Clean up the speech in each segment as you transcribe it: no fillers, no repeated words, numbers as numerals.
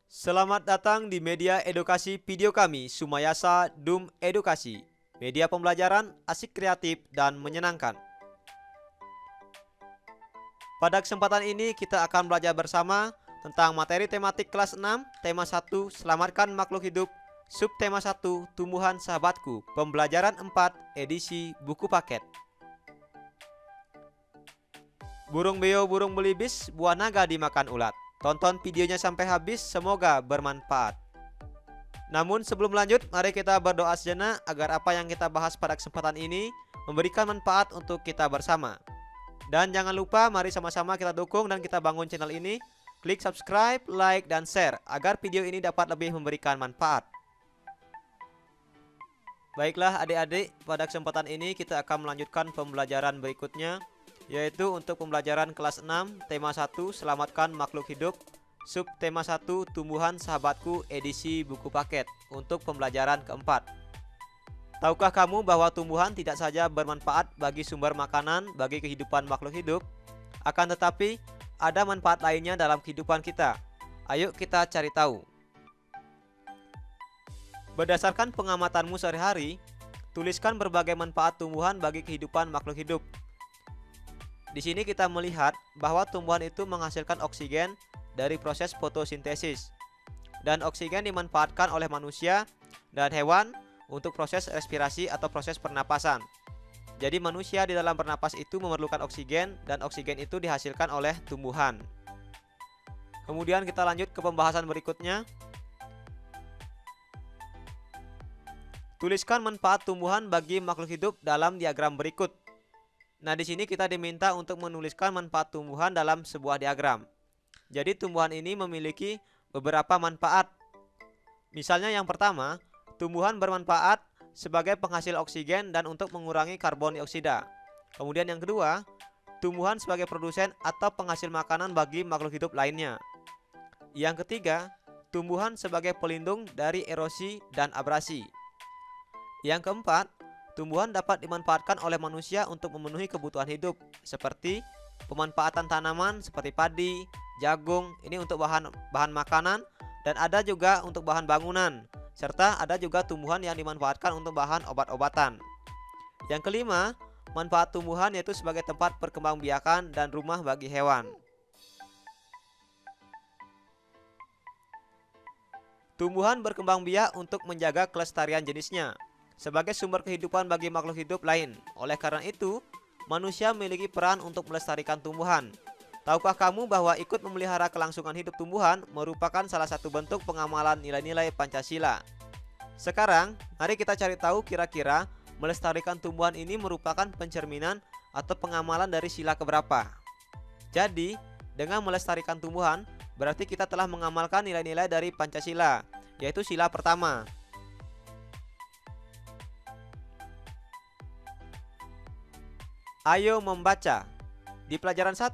Selamat datang di media edukasi video kami, Sumayasa Dum Edukasi. Media pembelajaran asik, kreatif, dan menyenangkan. Pada kesempatan ini kita akan belajar bersama tentang materi tematik kelas 6, tema 1, Selamatkan Makhluk Hidup, subtema 1, Tumbuhan Sahabatku, pembelajaran 4, edisi buku paket. Burung beo, burung belibis, buah naga dimakan ulat. Tonton videonya sampai habis, semoga bermanfaat. Namun sebelum lanjut, mari kita berdoa sejenak agar apa yang kita bahas pada kesempatan ini memberikan manfaat untuk kita bersama. Dan jangan lupa, mari sama-sama kita dukung dan kita bangun channel ini. Klik subscribe, like, dan share agar video ini dapat lebih memberikan manfaat. Baiklah adik-adik, pada kesempatan ini kita akan melanjutkan pembelajaran berikutnya, yaitu untuk pembelajaran kelas 6, tema 1, Selamatkan Makhluk Hidup, subtema 1, Tumbuhan Sahabatku, edisi buku paket, untuk pembelajaran keempat. Tahukah kamu bahwa tumbuhan tidak saja bermanfaat bagi sumber makanan bagi kehidupan makhluk hidup, akan tetapi ada manfaat lainnya dalam kehidupan kita. Ayo kita cari tahu. Berdasarkan pengamatanmu sehari-hari, tuliskan berbagai manfaat tumbuhan bagi kehidupan makhluk hidup. Di sini kita melihat bahwa tumbuhan itu menghasilkan oksigen dari proses fotosintesis, dan oksigen dimanfaatkan oleh manusia dan hewan untuk proses respirasi atau proses pernapasan. Jadi manusia di dalam bernapas itu memerlukan oksigen, dan oksigen itu dihasilkan oleh tumbuhan. Kemudian kita lanjut ke pembahasan berikutnya. Tuliskan manfaat tumbuhan bagi makhluk hidup dalam diagram berikut. Nah, di sini kita diminta untuk menuliskan manfaat tumbuhan dalam sebuah diagram. Jadi tumbuhan ini memiliki beberapa manfaat. Misalnya yang pertama, tumbuhan bermanfaat sebagai penghasil oksigen dan untuk mengurangi karbon dioksida. Kemudian yang kedua, tumbuhan sebagai produsen atau penghasil makanan bagi makhluk hidup lainnya. Yang ketiga, tumbuhan sebagai pelindung dari erosi dan abrasi. Yang keempat, tumbuhan dapat dimanfaatkan oleh manusia untuk memenuhi kebutuhan hidup, seperti pemanfaatan tanaman seperti padi, jagung, ini untuk bahan makanan, dan ada juga untuk bahan bangunan, serta ada juga tumbuhan yang dimanfaatkan untuk bahan obat-obatan. Yang kelima, manfaat tumbuhan yaitu sebagai tempat perkembangbiakan dan rumah bagi hewan. Tumbuhan berkembang biak untuk menjaga kelestarian jenisnya sebagai sumber kehidupan bagi makhluk hidup lain. Oleh karena itu, manusia memiliki peran untuk melestarikan tumbuhan. Tahukah kamu bahwa ikut memelihara kelangsungan hidup tumbuhan merupakan salah satu bentuk pengamalan nilai-nilai Pancasila? Sekarang, mari kita cari tahu kira-kira melestarikan tumbuhan ini merupakan pencerminan atau pengamalan dari sila keberapa. Jadi, dengan melestarikan tumbuhan, berarti kita telah mengamalkan nilai-nilai dari Pancasila, yaitu sila pertama. Ayo membaca. Di pelajaran 1,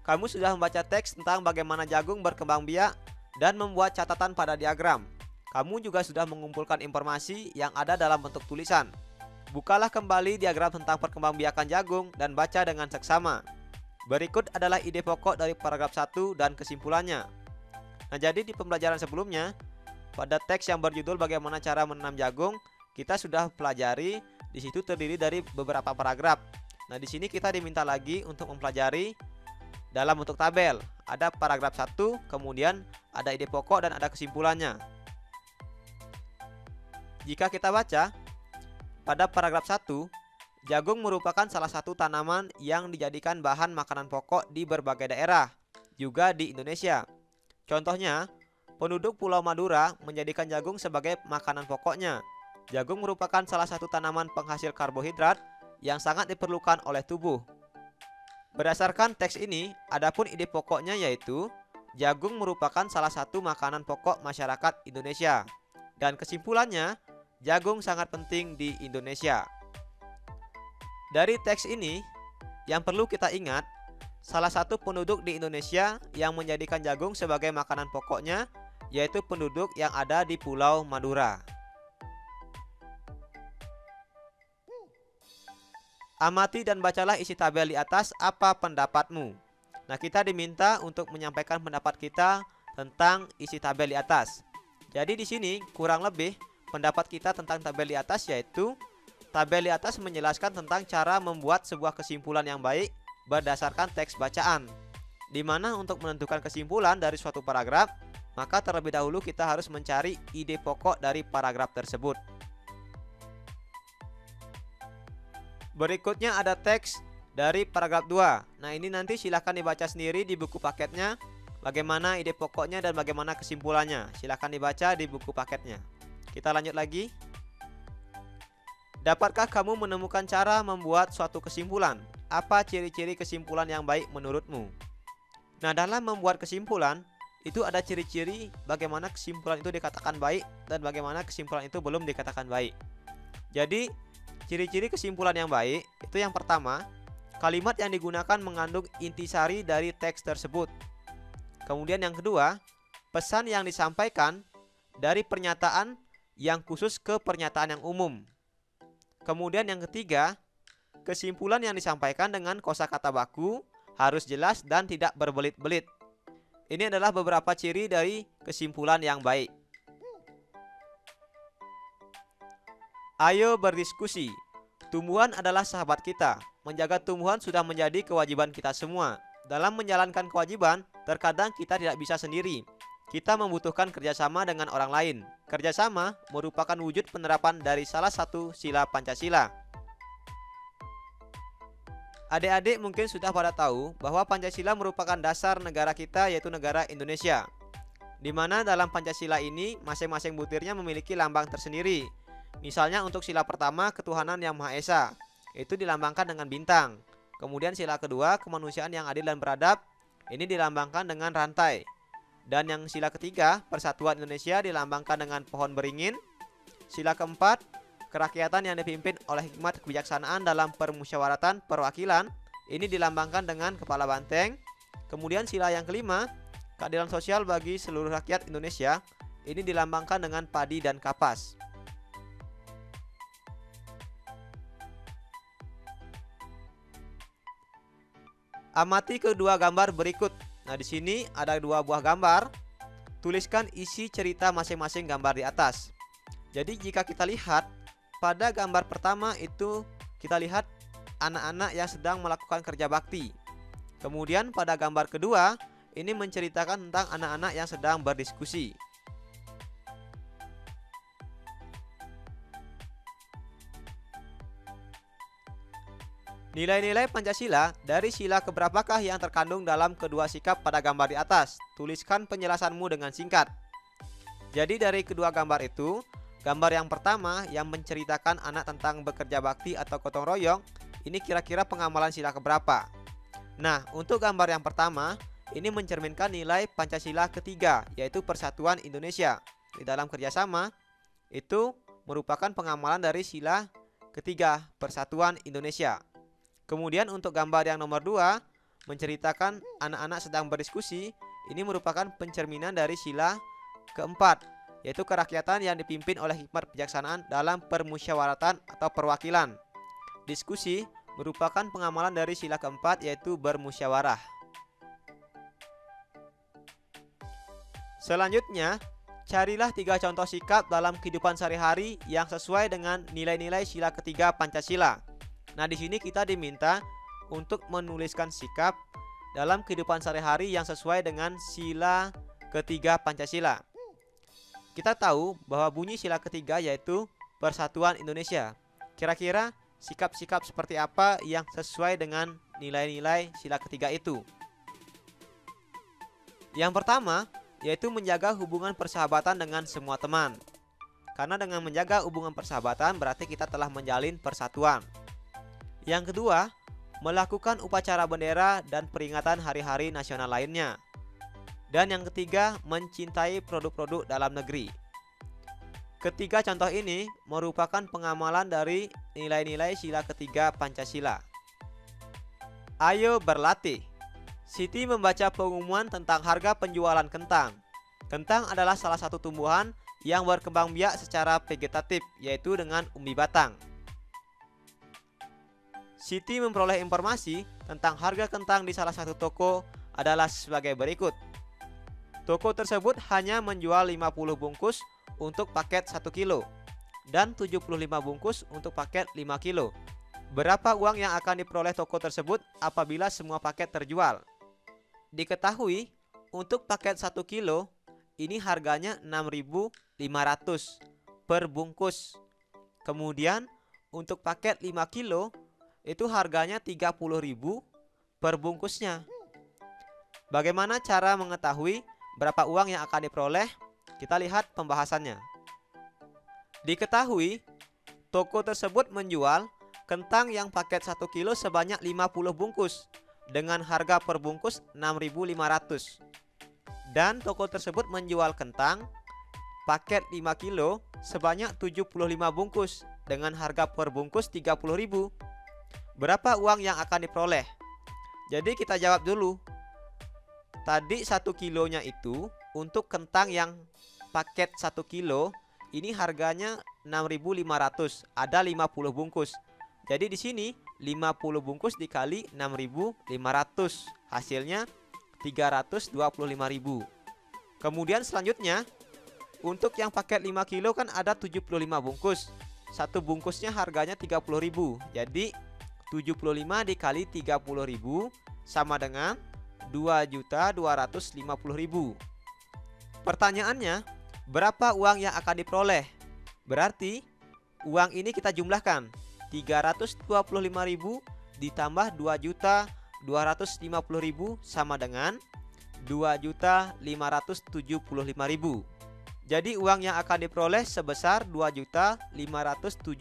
kamu sudah membaca teks tentang bagaimana jagung berkembang biak dan membuat catatan pada diagram. Kamu juga sudah mengumpulkan informasi yang ada dalam bentuk tulisan. Bukalah kembali diagram tentang perkembangbiakan jagung dan baca dengan seksama. Berikut adalah ide pokok dari paragraf 1 dan kesimpulannya. Nah, jadi di pembelajaran sebelumnya, pada teks yang berjudul bagaimana cara menanam jagung, kita sudah pelajari, di situ terdiri dari beberapa paragraf. Nah, di sini kita diminta lagi untuk mempelajari dalam bentuk tabel. Ada paragraf 1, kemudian ada ide pokok dan ada kesimpulannya. Jika kita baca, pada paragraf 1, jagung merupakan salah satu tanaman yang dijadikan bahan makanan pokok di berbagai daerah, juga di Indonesia. Contohnya, penduduk Pulau Madura menjadikan jagung sebagai makanan pokoknya. Jagung merupakan salah satu tanaman penghasil karbohidrat yang sangat diperlukan oleh tubuh. Berdasarkan teks ini, adapun ide pokoknya yaitu jagung merupakan salah satu makanan pokok masyarakat Indonesia. Dan kesimpulannya, jagung sangat penting di Indonesia. Dari teks ini, yang perlu kita ingat, salah satu penduduk di Indonesia yang menjadikan jagung sebagai makanan pokoknya yaitu penduduk yang ada di Pulau Madura. Amati dan bacalah isi tabel di atas, apa pendapatmu? Nah, kita diminta untuk menyampaikan pendapat kita tentang isi tabel di atas. Jadi di sini kurang lebih pendapat kita tentang tabel di atas yaitu tabel di atas menjelaskan tentang cara membuat sebuah kesimpulan yang baik berdasarkan teks bacaan. Di mana untuk menentukan kesimpulan dari suatu paragraf, maka terlebih dahulu kita harus mencari ide pokok dari paragraf tersebut. Berikutnya ada teks dari paragraf 2. Nah, ini nanti silahkan dibaca sendiri di buku paketnya bagaimana ide pokoknya dan bagaimana kesimpulannya. Silahkan dibaca di buku paketnya. Kita lanjut lagi. Dapatkah kamu menemukan cara membuat suatu kesimpulan? Apa ciri-ciri kesimpulan yang baik menurutmu? Nah, dalam membuat kesimpulan itu ada ciri-ciri bagaimana kesimpulan itu dikatakan baik dan bagaimana kesimpulan itu belum dikatakan baik. Jadi ciri-ciri kesimpulan yang baik itu yang pertama, kalimat yang digunakan mengandung intisari dari teks tersebut. Kemudian yang kedua, pesan yang disampaikan dari pernyataan yang khusus ke pernyataan yang umum. Kemudian yang ketiga, kesimpulan yang disampaikan dengan kosakata baku harus jelas dan tidak berbelit-belit. Ini adalah beberapa ciri dari kesimpulan yang baik. Ayo berdiskusi. Tumbuhan adalah sahabat kita. Menjaga tumbuhan sudah menjadi kewajiban kita semua. Dalam menjalankan kewajiban, terkadang kita tidak bisa sendiri. Kita membutuhkan kerjasama dengan orang lain. Kerjasama merupakan wujud penerapan dari salah satu sila Pancasila. Adik-adik mungkin sudah pada tahu bahwa Pancasila merupakan dasar negara kita, yaitu negara Indonesia. Di mana dalam Pancasila ini masing-masing butirnya memiliki lambang tersendiri. Misalnya untuk sila pertama ketuhanan yang Maha Esa, itu dilambangkan dengan bintang. Kemudian sila kedua kemanusiaan yang adil dan beradab, ini dilambangkan dengan rantai. Dan yang sila ketiga persatuan Indonesia dilambangkan dengan pohon beringin. Sila keempat kerakyatan yang dipimpin oleh hikmat kebijaksanaan dalam permusyawaratan perwakilan, ini dilambangkan dengan kepala banteng. Kemudian sila yang kelima, keadilan sosial bagi seluruh rakyat Indonesia, ini dilambangkan dengan padi dan kapas. Amati kedua gambar berikut. Nah, di sini ada dua buah gambar. Tuliskan isi cerita masing-masing gambar di atas. Jadi jika kita lihat pada gambar pertama itu kita lihat anak-anak yang sedang melakukan kerja bakti. Kemudian pada gambar kedua ini menceritakan tentang anak-anak yang sedang berdiskusi. Nilai-nilai Pancasila dari sila keberapakah yang terkandung dalam kedua sikap pada gambar di atas? Tuliskan penjelasanmu dengan singkat. Jadi dari kedua gambar itu, gambar yang pertama yang menceritakan anak tentang bekerja bakti atau gotong royong, ini kira-kira pengamalan sila keberapa? Nah, untuk gambar yang pertama, ini mencerminkan nilai Pancasila ketiga, yaitu Persatuan Indonesia. Di dalam kerjasama, itu merupakan pengamalan dari sila ketiga, Persatuan Indonesia. Kemudian untuk gambar yang nomor 2 menceritakan anak-anak sedang berdiskusi, ini merupakan pencerminan dari sila keempat, yaitu kerakyatan yang dipimpin oleh hikmat kebijaksanaan dalam permusyawaratan atau perwakilan. Diskusi merupakan pengamalan dari sila keempat, yaitu bermusyawarah. Selanjutnya, carilah 3 contoh sikap dalam kehidupan sehari-hari yang sesuai dengan nilai-nilai sila ketiga Pancasila. Nah, di sini kita diminta untuk menuliskan sikap dalam kehidupan sehari-hari yang sesuai dengan sila ketiga Pancasila. Kita tahu bahwa bunyi sila ketiga yaitu Persatuan Indonesia. Kira-kira sikap-sikap seperti apa yang sesuai dengan nilai-nilai sila ketiga itu? Yang pertama yaitu menjaga hubungan persahabatan dengan semua teman. Karena dengan menjaga hubungan persahabatan berarti kita telah menjalin persatuan. Yang kedua, melakukan upacara bendera dan peringatan hari-hari nasional lainnya. Dan yang ketiga, mencintai produk-produk dalam negeri. Ketiga contoh ini merupakan pengamalan dari nilai-nilai sila ketiga Pancasila. Ayo berlatih. Siti membaca pengumuman tentang harga penjualan kentang. Kentang adalah salah satu tumbuhan yang berkembang biak secara vegetatif, yaitu dengan umbi batang. Siti memperoleh informasi tentang harga kentang di salah satu toko adalah sebagai berikut. Toko tersebut hanya menjual 50 bungkus untuk paket 1 kilo dan 75 bungkus untuk paket 5 kilo. Berapa uang yang akan diperoleh toko tersebut apabila semua paket terjual? Diketahui untuk paket 1 kilo ini harganya 6.500 per bungkus. Kemudian untuk paket 5 kilo itu harganya 30.000 per bungkusnya. Bagaimana cara mengetahui berapa uang yang akan diperoleh? Kita lihat pembahasannya. Diketahui toko tersebut menjual kentang yang paket 1 kilo sebanyak 50 bungkus dengan harga per bungkus 6.500. Dan toko tersebut menjual kentang paket 5 kilo sebanyak 75 bungkus dengan harga per bungkus 30.000. Berapa uang yang akan diperoleh? Jadi kita jawab dulu. Tadi 1 kilonya itu untuk kentang yang paket 1 kilo ini harganya 6.500, ada 50 bungkus. Jadi di sini 50 bungkus dikali 6.500, hasilnya 325.000. Kemudian selanjutnya untuk yang paket 5 kilo kan ada 75 bungkus. Satu bungkusnya harganya 30.000. Jadi 75 dikali 30.000 sama dengan 2.250.000. Pertanyaannya, berapa uang yang akan diperoleh? Berarti uang ini kita jumlahkan. 325.000 ditambah 2.250.000 sama dengan 2.575.000. Jadi uang yang akan diperoleh sebesar 2.575.000.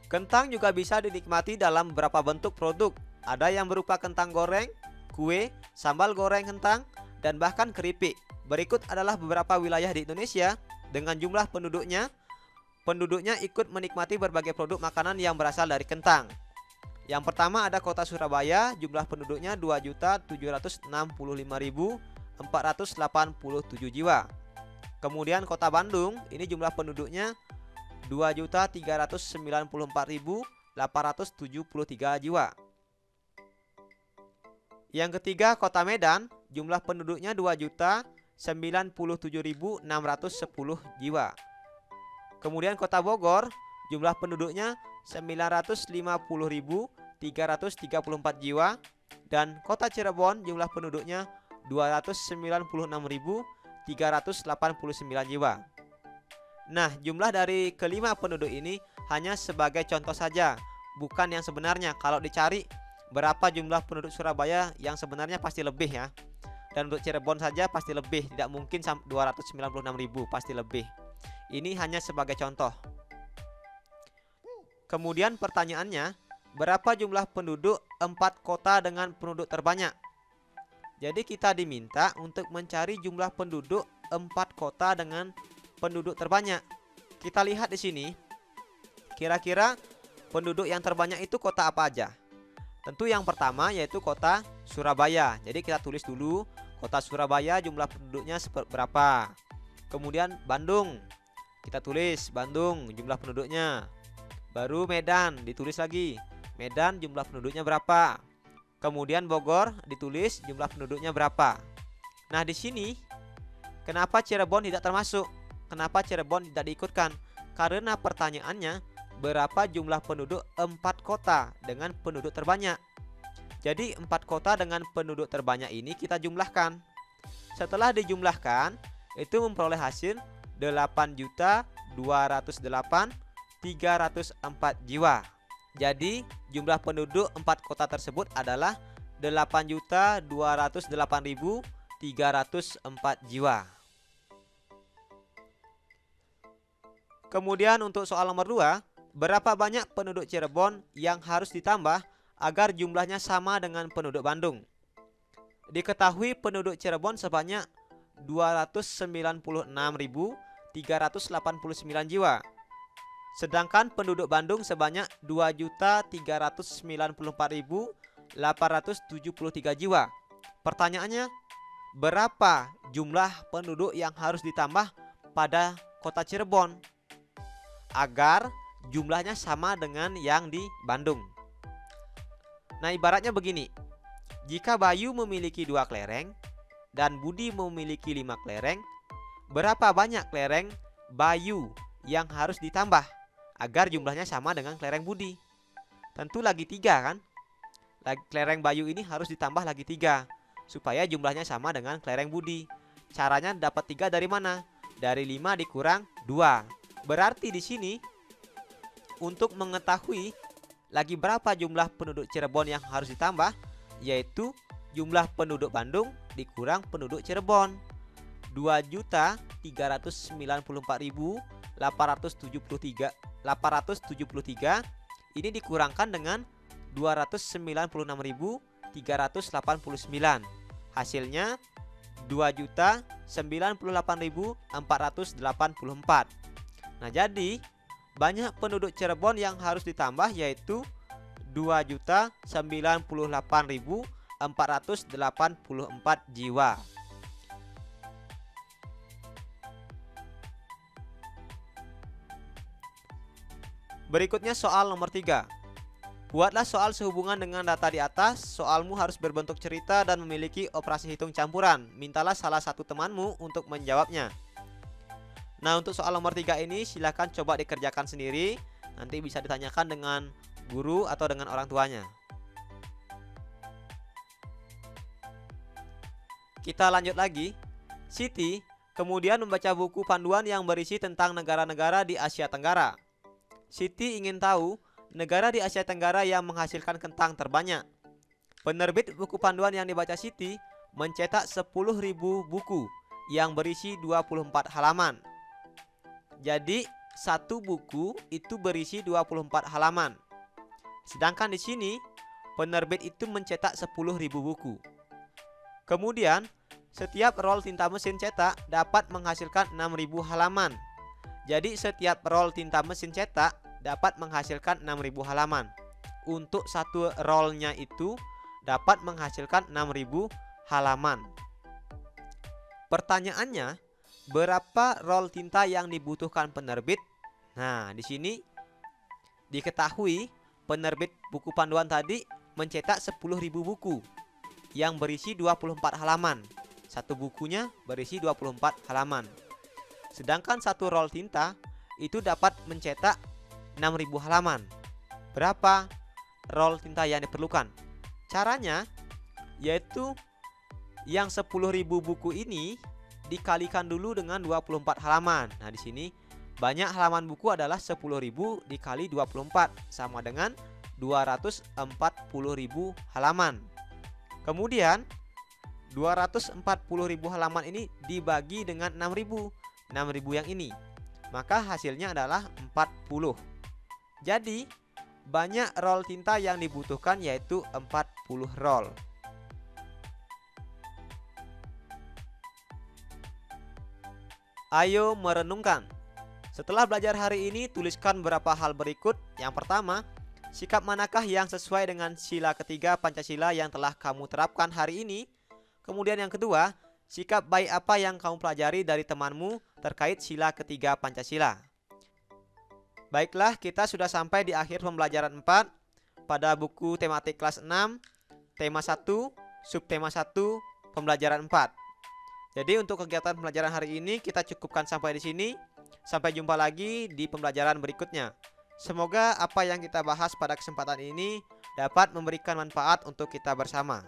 Kentang juga bisa dinikmati dalam beberapa bentuk produk. Ada yang berupa kentang goreng, kue, sambal goreng kentang, dan bahkan keripik. Berikut adalah beberapa wilayah di Indonesia dengan jumlah penduduknya. Penduduknya ikut menikmati berbagai produk makanan yang berasal dari kentang. Yang pertama ada kota Surabaya, jumlah penduduknya 2.765.487 jiwa. Kemudian kota Bandung, ini jumlah penduduknya 2.394.873 jiwa. Yang ketiga kota Medan, jumlah penduduknya 2.097.610 jiwa. Kemudian kota Bogor, jumlah penduduknya 950.334 jiwa. Dan kota Cirebon, jumlah penduduknya 296.389 jiwa. Nah, jumlah dari kelima penduduk ini hanya sebagai contoh saja, bukan yang sebenarnya. Kalau dicari berapa jumlah penduduk Surabaya, yang sebenarnya pasti lebih ya. Dan untuk Cirebon saja pasti lebih, tidak mungkin 296.000, pasti lebih. Ini hanya sebagai contoh. Kemudian pertanyaannya, berapa jumlah penduduk 4 kota dengan penduduk terbanyak? Jadi kita diminta untuk mencari jumlah penduduk 4 kota dengan penduduk terbanyak. Kita lihat di sini. Kira-kira penduduk yang terbanyak itu kota apa aja? Tentu yang pertama yaitu kota Surabaya. Jadi kita tulis dulu kota Surabaya jumlah penduduknya berapa. Kemudian Bandung. Kita tulis Bandung jumlah penduduknya. Baru Medan ditulis lagi. Medan jumlah penduduknya berapa. Kemudian Bogor ditulis jumlah penduduknya berapa. Nah, di sini kenapa Cirebon tidak termasuk? Kenapa Cirebon tidak diikutkan? Karena pertanyaannya berapa jumlah penduduk 4 kota dengan penduduk terbanyak. Jadi 4 kota dengan penduduk terbanyak ini kita jumlahkan. Setelah dijumlahkan itu memperoleh hasil 8.208.304 jiwa. Jadi jumlah penduduk 4 kota tersebut adalah 8.208.304 jiwa. Kemudian untuk soal nomor 2, berapa banyak penduduk Cirebon yang harus ditambah agar jumlahnya sama dengan penduduk Bandung? Diketahui penduduk Cirebon sebanyak 296.389 jiwa. Sedangkan penduduk Bandung sebanyak 2.394.873 jiwa. Pertanyaannya, berapa jumlah penduduk yang harus ditambah pada kota Cirebon agar jumlahnya sama dengan yang di Bandung? Nah, ibaratnya begini. Jika Bayu memiliki 2 kelereng dan Budi memiliki 5 kelereng, berapa banyak kelereng Bayu yang harus ditambah agar jumlahnya sama dengan kelereng Budi? Tentu lagi 3 kan? Kelereng Bayu ini harus ditambah lagi 3 supaya jumlahnya sama dengan kelereng Budi. Caranya dapat 3 dari mana? Dari 5 dikurang 2. Berarti di sini untuk mengetahui lagi berapa jumlah penduduk Cirebon yang harus ditambah, yaitu jumlah penduduk Bandung dikurang penduduk Cirebon. 2.394.873 ini dikurangkan dengan 296.389. Hasilnya 2.098.484. Nah, jadi banyak penduduk Cirebon yang harus ditambah yaitu 2.098.484 jiwa. Berikutnya soal nomor 3. Buatlah soal sehubungan dengan data di atas. Soalmu harus berbentuk cerita dan memiliki operasi hitung campuran. Mintalah salah satu temanmu untuk menjawabnya. Nah, untuk soal nomor 3 ini silakan coba dikerjakan sendiri. Nanti bisa ditanyakan dengan guru atau dengan orang tuanya. Kita lanjut lagi. Siti kemudian membaca buku panduan yang berisi tentang negara-negara di Asia Tenggara. Siti ingin tahu negara di Asia Tenggara yang menghasilkan kentang terbanyak. Penerbit buku panduan yang dibaca Siti mencetak 10.000 buku yang berisi 24 halaman. Jadi satu buku itu berisi 24 halaman. Sedangkan di sini penerbit itu mencetak 10.000 buku. Kemudian setiap roll tinta mesin cetak dapat menghasilkan 6.000 halaman. Jadi setiap roll tinta mesin cetak dapat menghasilkan 6.000 halaman. Untuk satu rollnya itu dapat menghasilkan 6.000 halaman. Pertanyaannya, berapa roll tinta yang dibutuhkan penerbit? Nah, di sini diketahui penerbit buku panduan tadi mencetak 10.000 buku yang berisi 24 halaman. Satu bukunya berisi 24 halaman. Sedangkan satu roll tinta itu dapat mencetak 6.000 halaman. Berapa roll tinta yang diperlukan? Caranya yaitu yang 10.000 buku ini dikalikan dulu dengan 24 halaman. Nah, di sini banyak halaman buku adalah 10.000 dikali 24 sama dengan 240.000 halaman. Kemudian 240.000 halaman ini dibagi dengan 6.000 yang ini, maka hasilnya adalah 40. Jadi banyak roll tinta yang dibutuhkan yaitu 40 roll. Ayo merenungkan. Setelah belajar hari ini, tuliskan beberapa hal berikut. Yang pertama, sikap manakah yang sesuai dengan sila ketiga Pancasila yang telah kamu terapkan hari ini? Kemudian yang kedua, sikap baik apa yang kamu pelajari dari temanmu terkait sila ketiga Pancasila? Baiklah, kita sudah sampai di akhir pembelajaran 4 pada buku tematik kelas 6, tema 1, subtema 1, pembelajaran 4. Jadi untuk kegiatan pembelajaran hari ini kita cukupkan sampai di sini. Sampai jumpa lagi di pembelajaran berikutnya. Semoga apa yang kita bahas pada kesempatan ini dapat memberikan manfaat untuk kita bersama.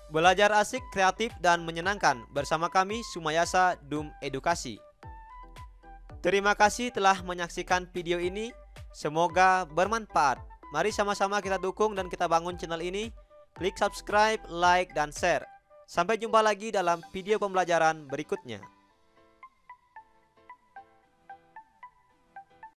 Belajar asik, kreatif, dan menyenangkan bersama kami Sumayasa Dum Edukasi. Terima kasih telah menyaksikan video ini. Semoga bermanfaat. Mari sama-sama kita dukung dan kita bangun channel ini. Klik subscribe, like, dan share. Sampai jumpa lagi dalam video pembelajaran berikutnya.